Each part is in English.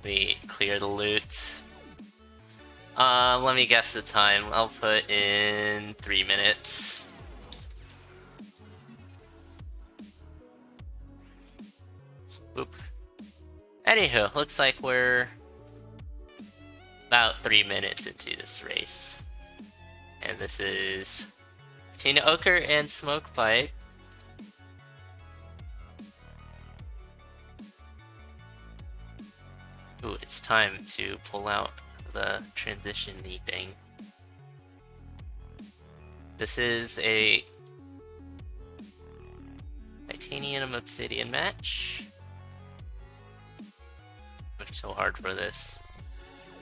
We clear the loot. Let me guess the time. I'll put in 3 minutes. Oop. Anywho, looks like we're about 3 minutes into this race. And this is between Ochre and Smokepipe. Ooh, it's time to pull out the transition-y thing. This is a titanium obsidian match. Worked so hard for this.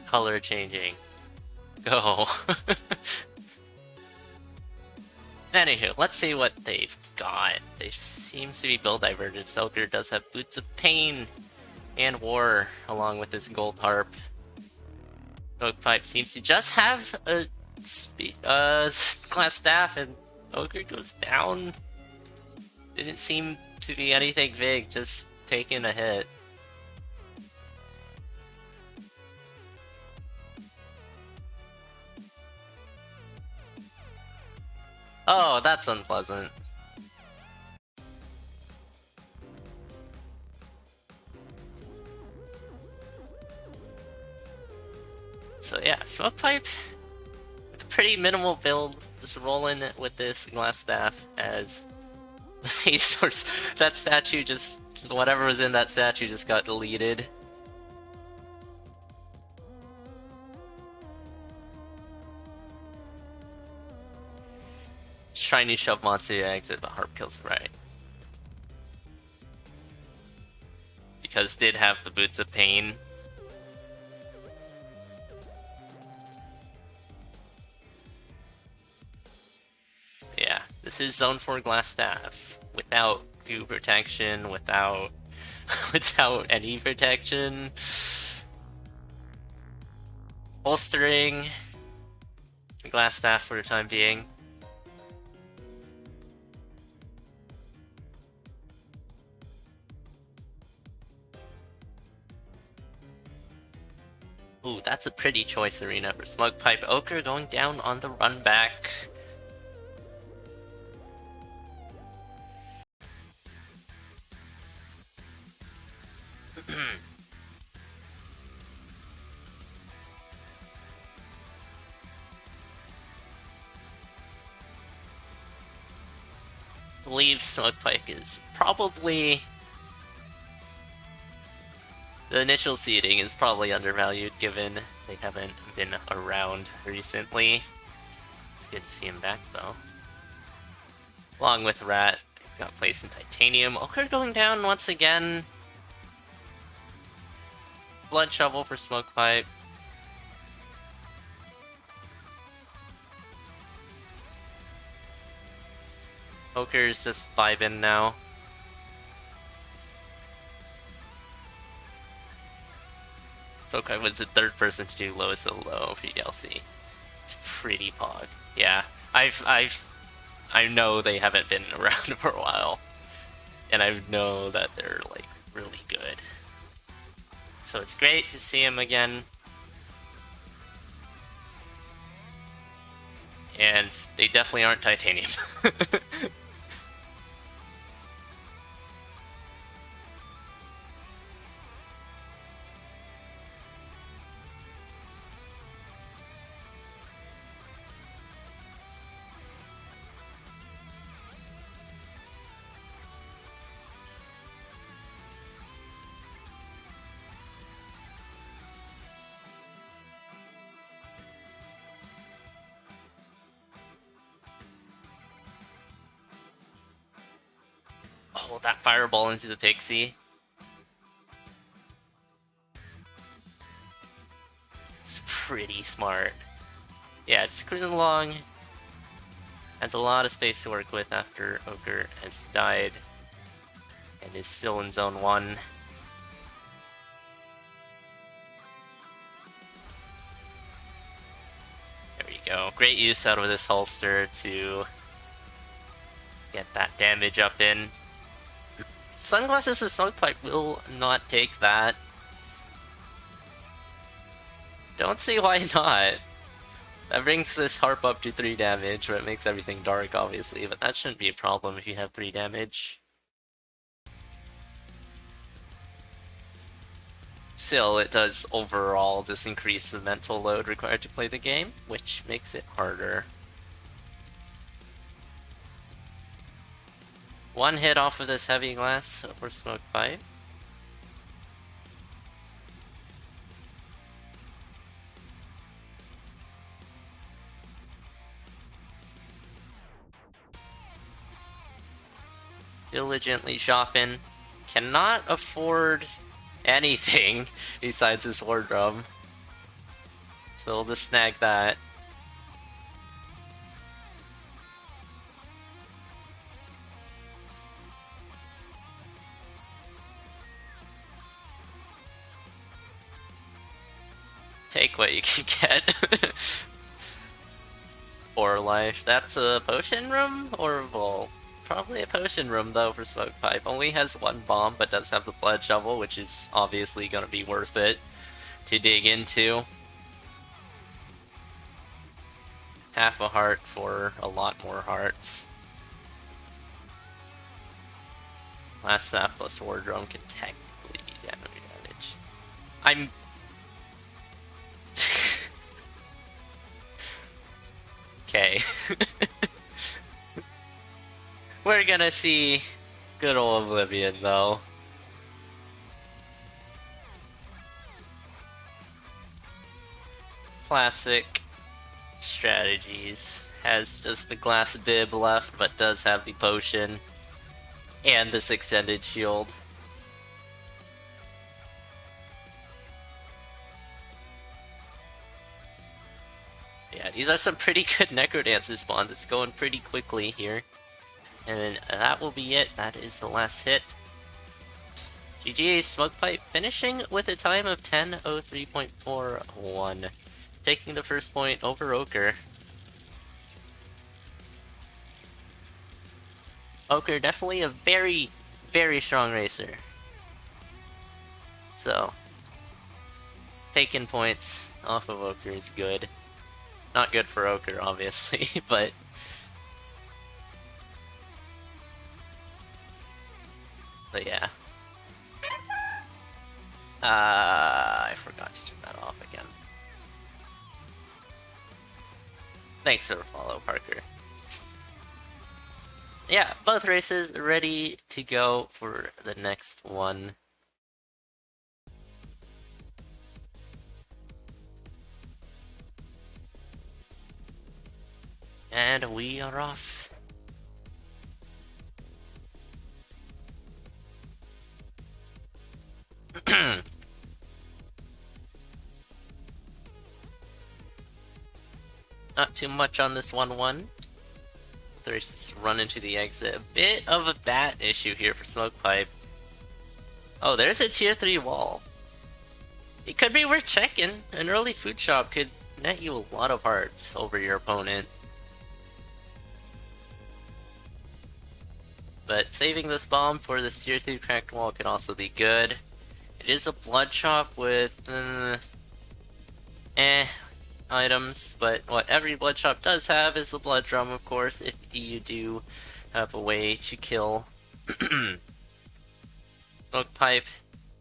Color changing. Go. Anywho, let's see what they've got. They seems to be build divergent. Ochre does have Boots of Pain and War, along with this gold harp. Smokepipe seems to just have a glass staff, and Ochre goes down. Didn't seem to be anything big, just taking a hit. Oh, that's unpleasant. So yeah, Smokepipe with a pretty minimal build, just rolling with this glass staff as the source. That statue just, whatever was in that statue just got deleted. Just trying to shove Matsuya exit, but harp kills right. Because did have the Boots of Pain. Yeah, this is Zone 4 Glass Staff. Without goo protection, without any protection. Bolstering the Glass Staff for the time being. Ooh, that's a pretty choice arena for Smokepipe. Ochre going down on the run back. I believe Smokepipe is probably... The initial seeding is probably undervalued given they haven't been around recently. It's good to see him back though. Along with Rat, got placed in Titanium. Ochre going down once again. Blood Shovel for Smokepipe. Ochre's just vibing now. Smokepipe was the third person to do lowest so low for DLC. It's pretty pog. Yeah, I know they haven't been around for a while, and I know that they're like really good. So it's great to see him again. And they definitely aren't Titanium. Oh, that fireball into the pixie. It's pretty smart. Yeah, it's cruising along. Has a lot of space to work with after Ochre has died and is still in Zone 1. There we go. Great use out of this holster to get that damage up in. Sunglasses with Smokepipe will not take that. Don't see why not. That brings this harp up to 3 damage, but it makes everything dark, obviously, but that shouldn't be a problem if you have 3 damage. Still, it does overall just increase the mental load required to play the game, which makes it harder. One hit off of this heavy glass for smoke pipe. Diligently shopping. Cannot afford anything besides his war drum. So we'll just snag that. Take what you can get. Or life. That's a potion room? Or, well, probably a potion room though for Smoke Pipe. Only has 1 bomb, but does have the blood shovel, which is obviously gonna be worth it to dig into. Half a heart for a lot more hearts. Last Staff plus War Drum can technically be damage. I'm... Okay. We're gonna see good old Oblivion, though. Classic strategies. Has just the glass bib left, but does have the potion. And this extended shield. Yeah, these are some pretty good Necrodancer spawns. It's going pretty quickly here. And then that will be it. That is the last hit. GG Smoke Pipe finishing with a time of 10:03.41. Taking the first point over Ocre. Ocre definitely a very, very strong racer. So, taking points off of Ocre is good. Not good for Ocre, obviously, but... But yeah. I forgot to turn that off again. Thanks for the follow, Parker. Yeah, both races ready to go for the next one. And we are off. Not too much on this 1-1. There's just run into the exit. A bit of a bat issue here for Smoke Pipe. Oh, there's a tier 3 wall. It could be worth checking. An early food shop could net you a lot of hearts over your opponent. But saving this bomb for this tier 3 cracked wall could also be good. It is a blood shop with items, but what every blood shop does have is the blood drum, of course, if you do have a way to kill. Smoke Pipe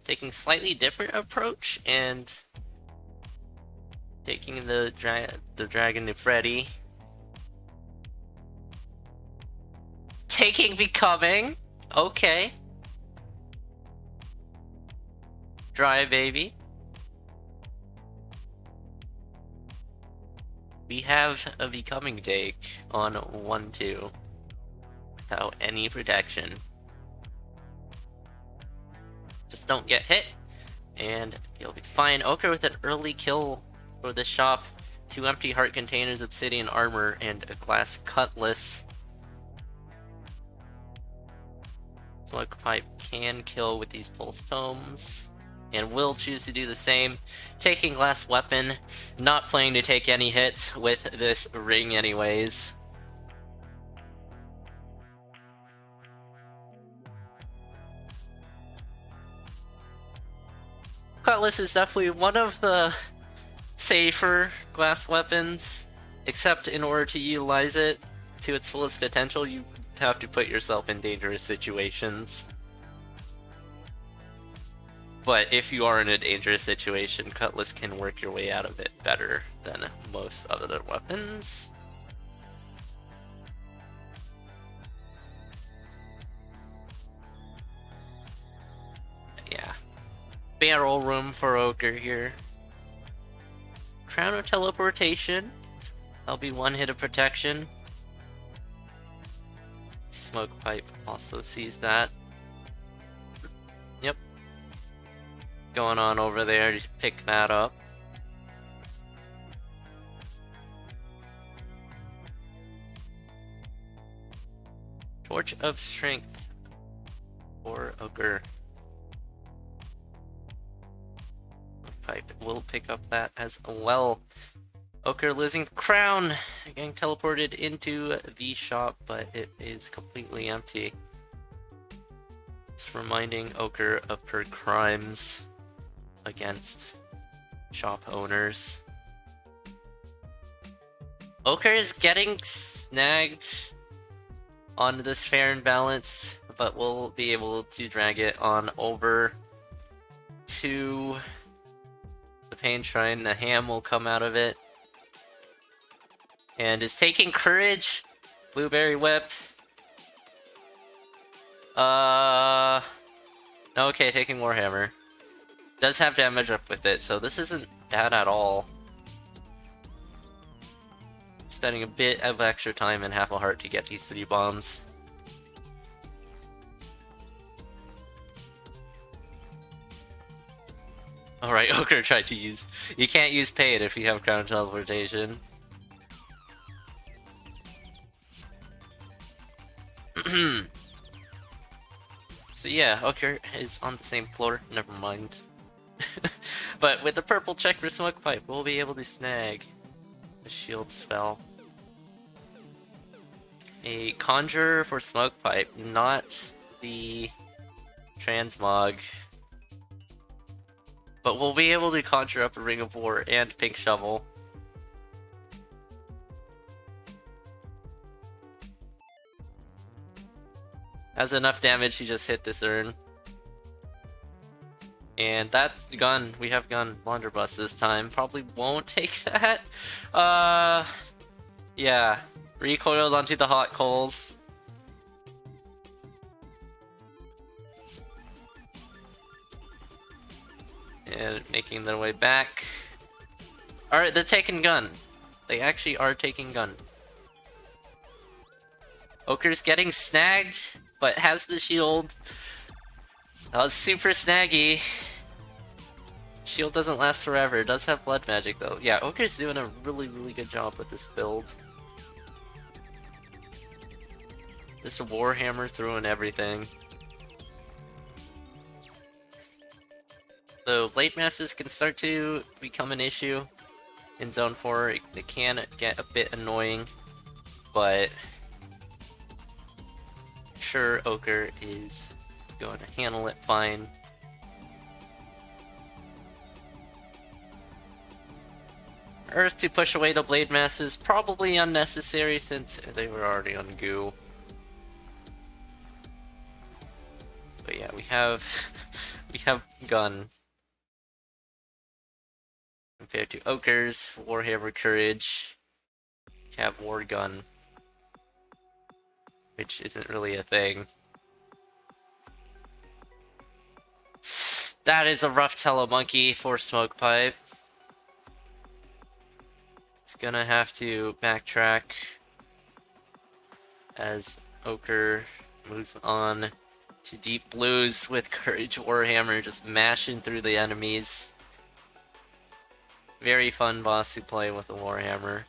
taking slightly different approach and taking the dragon to Freddy. Taking Becoming. Okay. Dry baby. We have a Becoming take on 1-2 without any protection. Just don't get hit, and you'll be fine. Ocre with an early kill for this shop. 2 empty heart containers, obsidian armor, and a glass cutlass. Smoke Pipe can kill with these pulse tomes, and will choose to do the same. Taking glass weapon, not planning to take any hits with this ring anyways. Cutlass is definitely one of the safer glass weapons, except in order to utilize it to its fullest potential, you have to put yourself in dangerous situations. But if you are in a dangerous situation, Cutlass can work your way out of it better than most other weapons. Yeah. Barrel room for Ochre here. Crown of Teleportation. That'll be one hit of protection. Smoke Pipe also sees that. Yep. Going on over there to pick that up. Torch of Strength for Ochre. Pipe will pick up that as well. Ochre losing the crown, getting teleported into the shop, but it is completely empty. It's reminding Ochre of her crimes against shop owners. Ochre is getting snagged on this fair and balance, but we'll be able to drag it on over to the Pain Shrine. The ham will come out of it. And is taking Courage. Blueberry Whip. Okay, taking Warhammer. Does have damage up with it, so this isn't bad at all. Spending a bit of extra time and half a heart to get these 3 bombs. Alright, Ochre tried to use... You can't use Pain if you have Crown Teleportation. So yeah, Ochre is on the same floor, never mind. But with the purple check for Smoke Pipe, we'll be able to snag a shield spell. A Conjurer for Smoke Pipe, not the Transmog. But we'll be able to conjure up a Ring of War and Pink Shovel. Has enough damage to just hit this urn. And that's gun. We have gun. Blunderbuss this time. Probably won't take that. Yeah. Recoiled onto the hot coals. And making their way back. Alright, they're taking gun. They actually are taking gun. Ochre's getting snagged, but has the shield. That was super snaggy. Shield doesn't last forever. It does have blood magic though. Yeah, Ochre's doing a really good job with this build. This Warhammer throwing everything. So Blade Masters can start to become an issue in Zone 4. It can get a bit annoying, but I'm sure Ochre is going to handle it fine. Earth to push away the Blade Masses, probably unnecessary since they were already on goo. But yeah, we have gun. Compared to Ochre's Warhammer Courage, we have War Gun, which isn't really a thing. That is a rough telemonkey for Smoke Pipe. It's gonna have to backtrack as Ochre moves on to Deep Blues with Courage Warhammer just mashing through the enemies. Very fun boss to play with a Warhammer.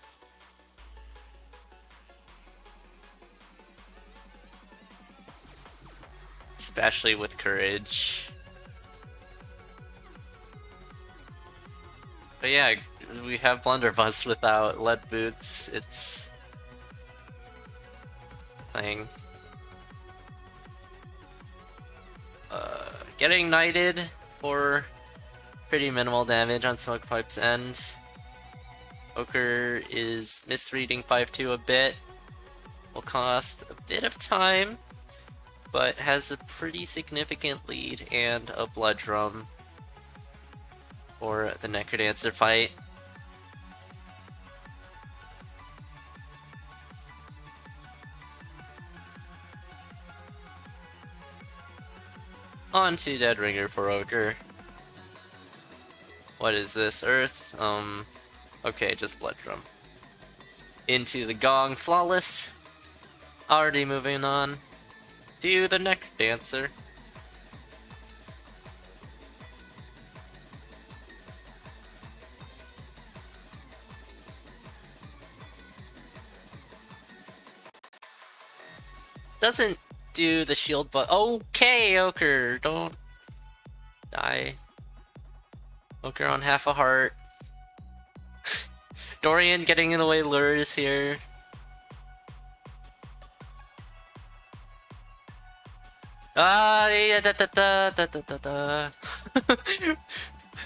Especially with Courage. But yeah, we have Blunderbuss without lead boots. It's thing. Getting knighted for pretty minimal damage on Smoke Pipe's end. Ochre is misreading 5-2 a bit. Will cost a bit of time, but has a pretty significant lead and a blood drum for the Necrodancer fight. On to Dead Ringer for Ochre. What is this? Earth? Okay, just blood drum. Into the gong, flawless. Already moving on to the Necrodancer. Doesn't do the shield, but okay, Ochre, don't die. Ochre on half a heart. Dorian getting in the way lures here. Yeah,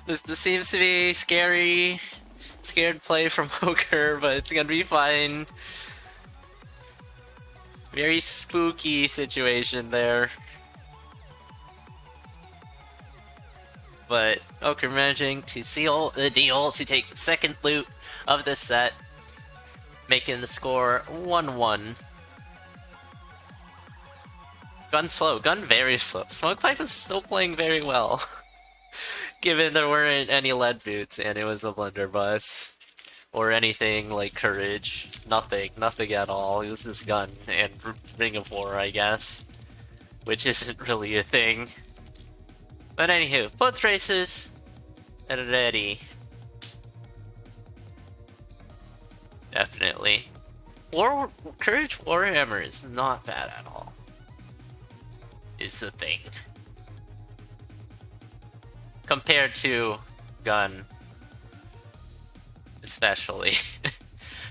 This seems to be scary. Scared play from Ochre, but it's gonna be fine. Very spooky situation there. But Ochre managing to seal the deal to take the second loot of this set, making the score 1-1. Gun slow, gun very slow. Smokepipe was still playing very well, given there weren't any lead boots and it was a blunderbuss. Or anything like courage. Nothing at all. It was his gun and Ring of War, I guess. Which isn't really a thing. But anywho, both races and ready. Definitely. Courage Warhammer is not bad at all. Is the thing. Compared to gun. Especially.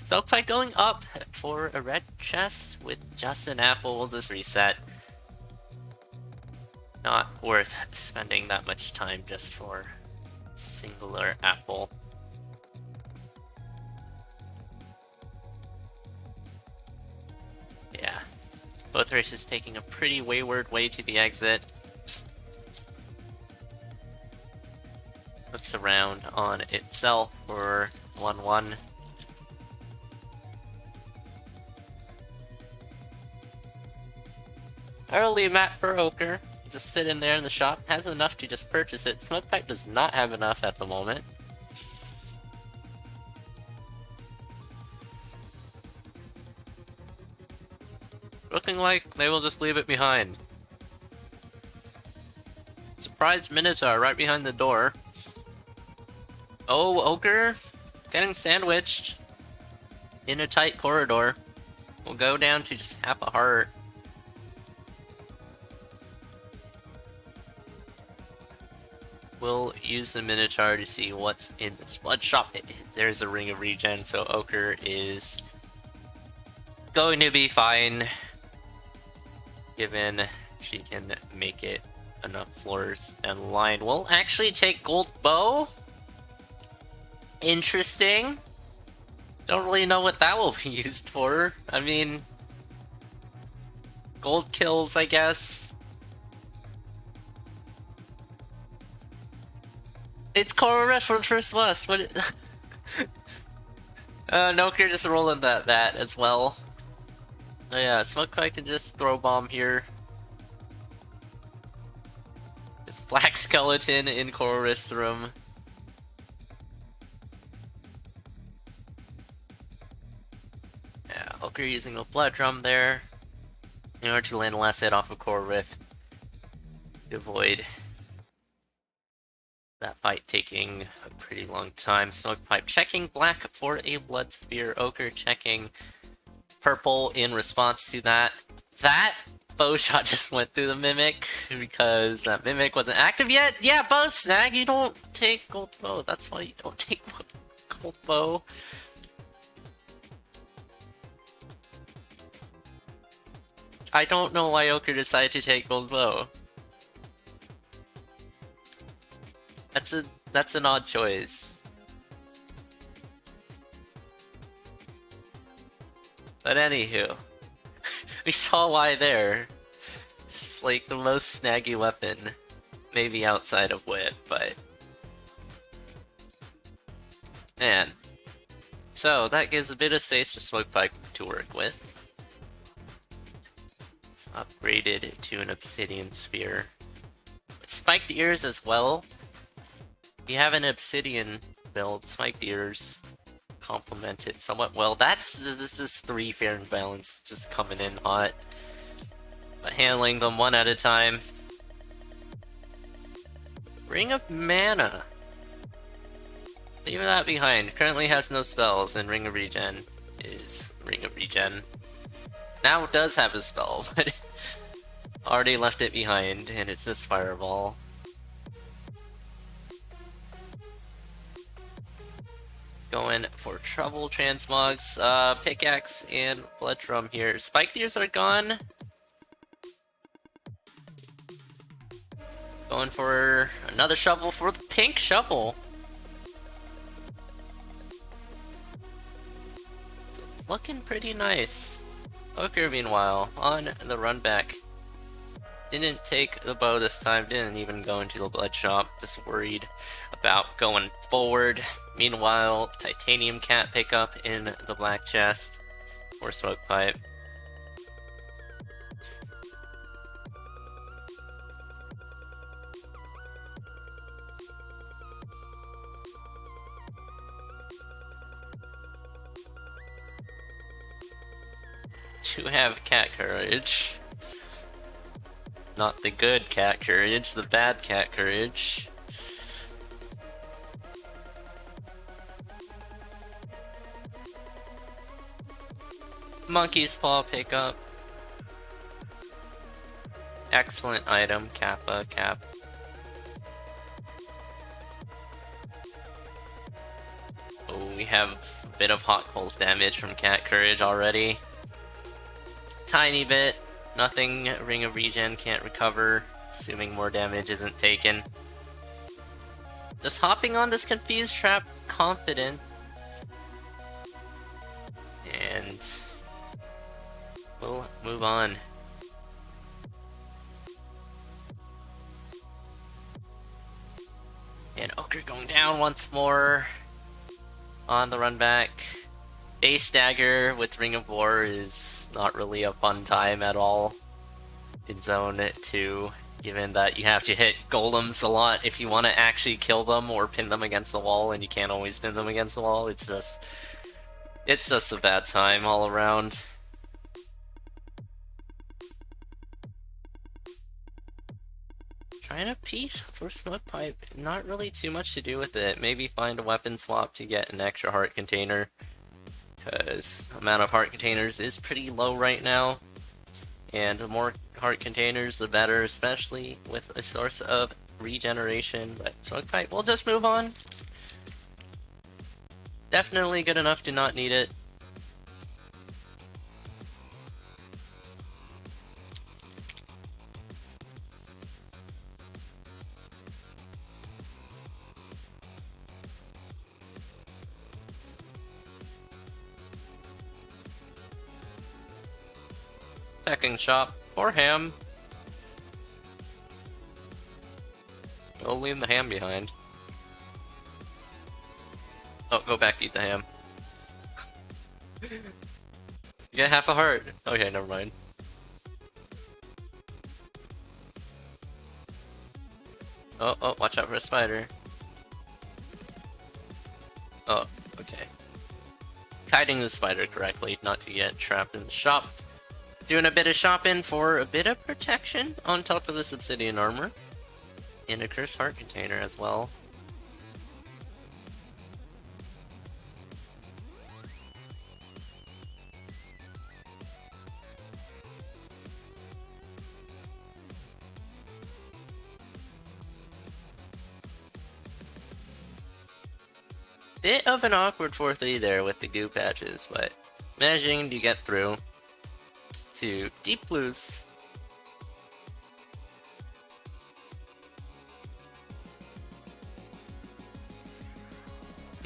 So by going up for a red chest with just an apple, we'll just reset. Not worth spending that much time just for a singular apple. Yeah. Both races taking a pretty wayward way to the exit. Looks around on itself for 1-1. Early map for Ochre. Just sitting there in the shop. Has enough to just purchase it. Smokepipe does not have enough at the moment. Looking like they will just leave it behind. Surprise Minotaur right behind the door. Oh, Ochre getting sandwiched in a tight corridor. We'll go down to just half a heart. We'll use the Minotaur to see what's in this blood shop. There's a ring of regen, so Ochre is going to be fine. Given she can make it enough floors and line. We'll actually take gold bow. Interesting. Don't really know what that will be used for. I mean, gold kills, I guess. It's Cora for the first bus. What? Nokia just rolling that as well. Oh yeah, Smokepipe can just throw bomb here. This black skeleton in Corvus room. Yeah, Ochre using a blood drum there in order to land the last hit off of Corvus to avoid that fight taking a pretty long time. Smokepipe checking black for a blood spear. Ochre checking purple in response to that. That bow shot just went through the mimic because that mimic wasn't active yet. Yeah, bow snag. You don't take gold bow. That's why you don't take gold bow. I don't know why Ochre decided to take gold bow. That's an odd choice. But anywho, we saw why there. It's like the most snaggy weapon, maybe outside of Wit, but... Man. So, that gives a bit of space for Smokepipe to work with. It's upgraded to an Obsidian Spear. With Spiked Ears as well. If you have an Obsidian build, Spiked Ears complement it somewhat well. This is 3 fair and balanced, just coming in hot. But handling them one at a time. Ring of Mana. Leave that behind. Currently has no spells, and Ring of Regen is Ring of Regen. Now it does have a spell, but already left it behind, and it's just Fireball. Going for Trouble Transmogs, Pickaxe and Blood Drum here. Spiked Ears are gone. Going for another shovel for the pink shovel. It's looking pretty nice. Ocre, meanwhile, on the run back. Didn't take the bow this time, didn't even go into the blood shop, just worried about going forward. Meanwhile, Titanium Cat pickup in the black chest for Smokepipe. To have cat courage. Not the good cat courage, the bad cat courage. Monkey's Paw pickup. Excellent item, Kappa, Cap. Oh, we have a bit of hot coals damage from cat courage already. It's a tiny bit. Nothing Ring of Regen can't recover, assuming more damage isn't taken. Just hopping on this Confused Trap confident. And we'll move on. And Ocre going down once more. On the run back. Base Dagger with Ring of War is not really a fun time at all in Zone 2, given that you have to hit golems a lot if you want to actually kill them or pin them against the wall, and you can't always pin them against the wall. It's just a bad time all around. Trying to piece for Smokepipe, not really too much to do with it. Maybe find a weapon swap to get an extra heart container, because the amount of heart containers is pretty low right now. And the more heart containers, the better, especially with a source of regeneration. But Smokepipe, we'll just move on. Definitely good enough to not need it. Second shop for ham. We'll leave the ham behind. Oh, go back, eat the ham. You get half a heart. Okay, never mind. Oh, watch out for a spider. Oh, okay. Kiting the spider correctly, not to get trapped in the shop. Doing a bit of shopping for a bit of protection on top of this obsidian armor. And a cursed heart container as well. Bit of an awkward 4-3 there with the goo patches, but managing to get through to deep blues.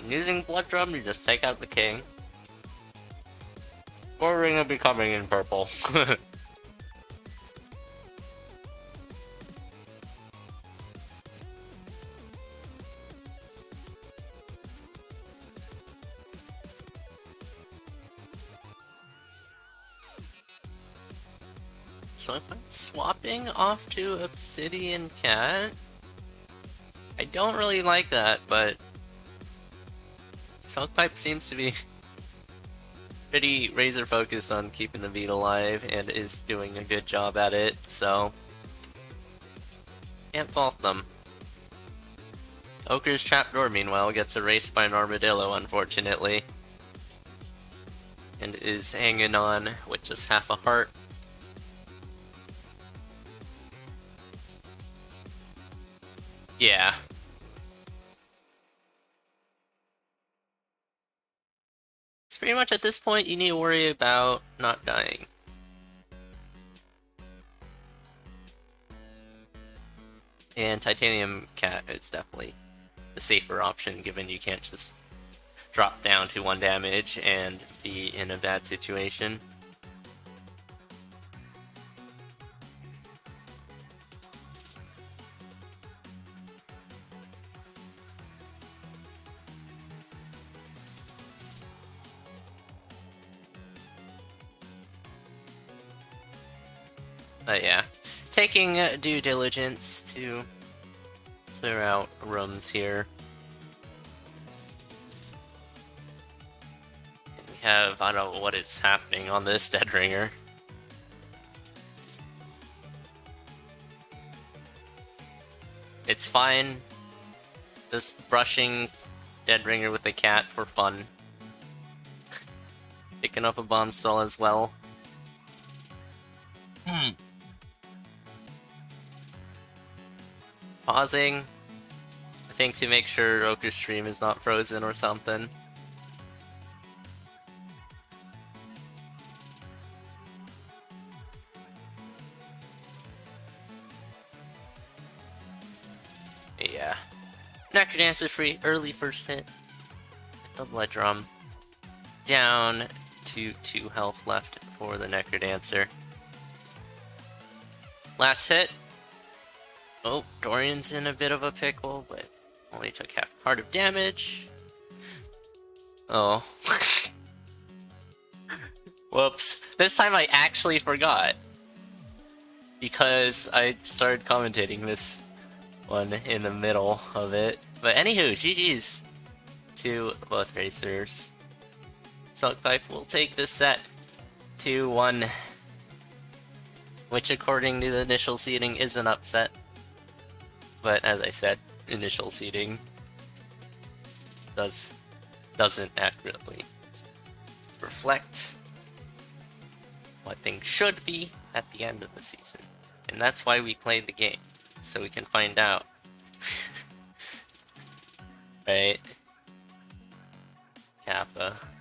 Using blood drum, you just take out the king. Ring will be coming in purple. So if I'm swapping off to Obsidian Cat, I don't really like that, but Smokepipe seems to be pretty razor focused on keeping the beat alive and is doing a good job at it, so can't fault them. Ocre's trapdoor, meanwhile, gets erased by an armadillo, unfortunately, and is hanging on with just half a heart. Yeah. It's pretty much at this point you need to worry about not dying. And Titanium Cat is definitely the safer option, given you can't just drop down to 1 damage and be in a bad situation. But yeah, taking due diligence to clear out rooms here. And we have, I don't know what is happening on this Dead Ringer. It's fine, just brushing Dead Ringer with the cat for fun. Picking up a bomb stall as well. Pausing, I think, to make sure Ocre's stream is not frozen or something. Yeah. Nectar Dancer free, early first hit. The Blood Drum. Down to 2 health left for the Nectar Dancer. Last hit. Oh, Dorian's in a bit of a pickle, but only took half part of damage. Oh. Whoops. This time I actually forgot. Because I started commentating this one in the middle of it. But anywho, GG's to both racers. Smokepipe will take this set 2-1. Which according to the initial seeding is an upset. But as I said, initial seeding doesn't accurately reflect what things should be at the end of the season. And that's why we play the game, so we can find out. Right? Kappa.